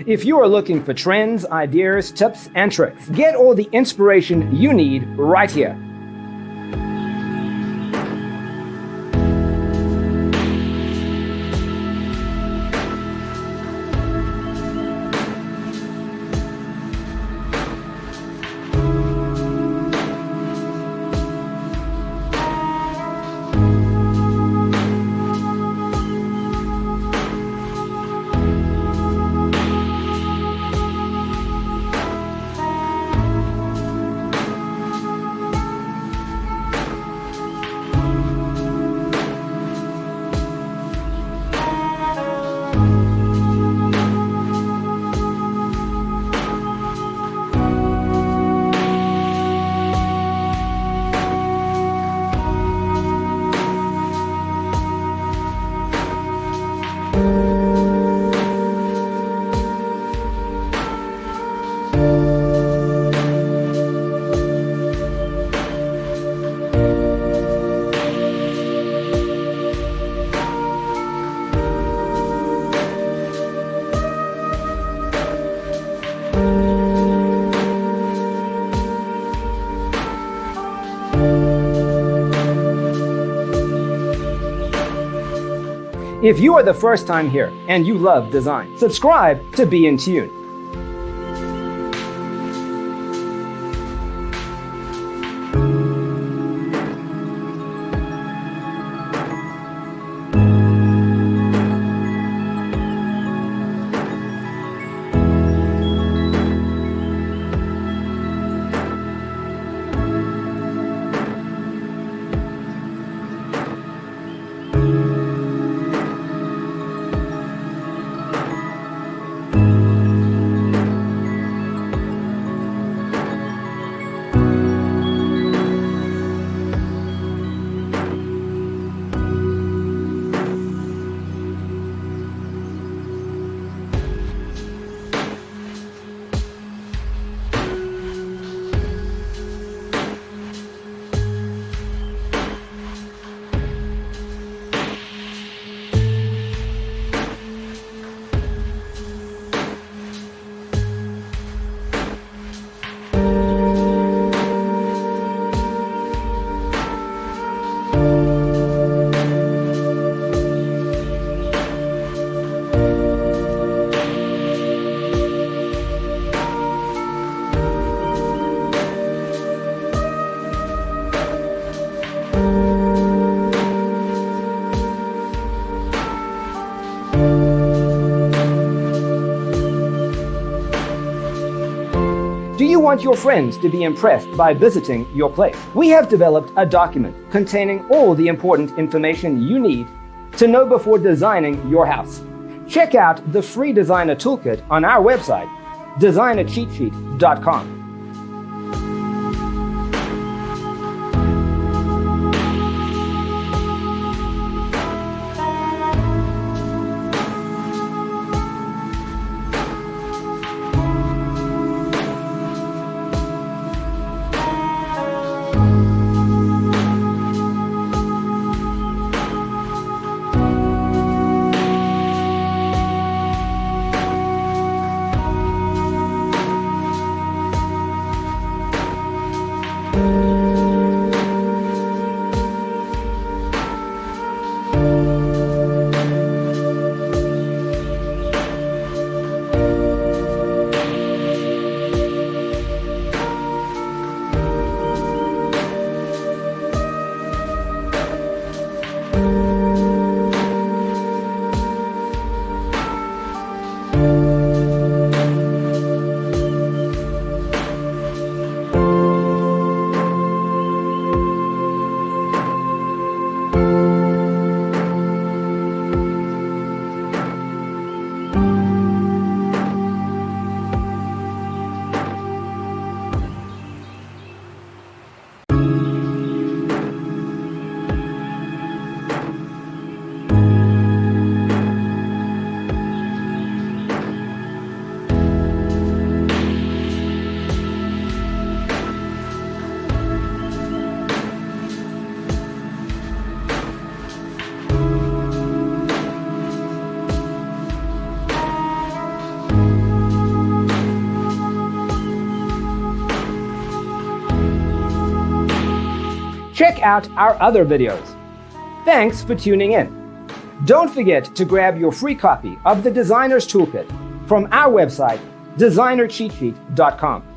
If you are looking for trends, ideas, tips, and tricks, get all the inspiration you need right here. If you are the first time here and you love design, subscribe to Be in Tune. Do you want your friends to be impressed by visiting your place? We have developed a document containing all the important information you need to know before designing your house. Check out the free designer toolkit on our website, designercheatsheet.com. check out our other videos. Thanks for tuning in. Don't forget to grab your free copy of the Designer's Toolkit from our website, designercheatsheet.com.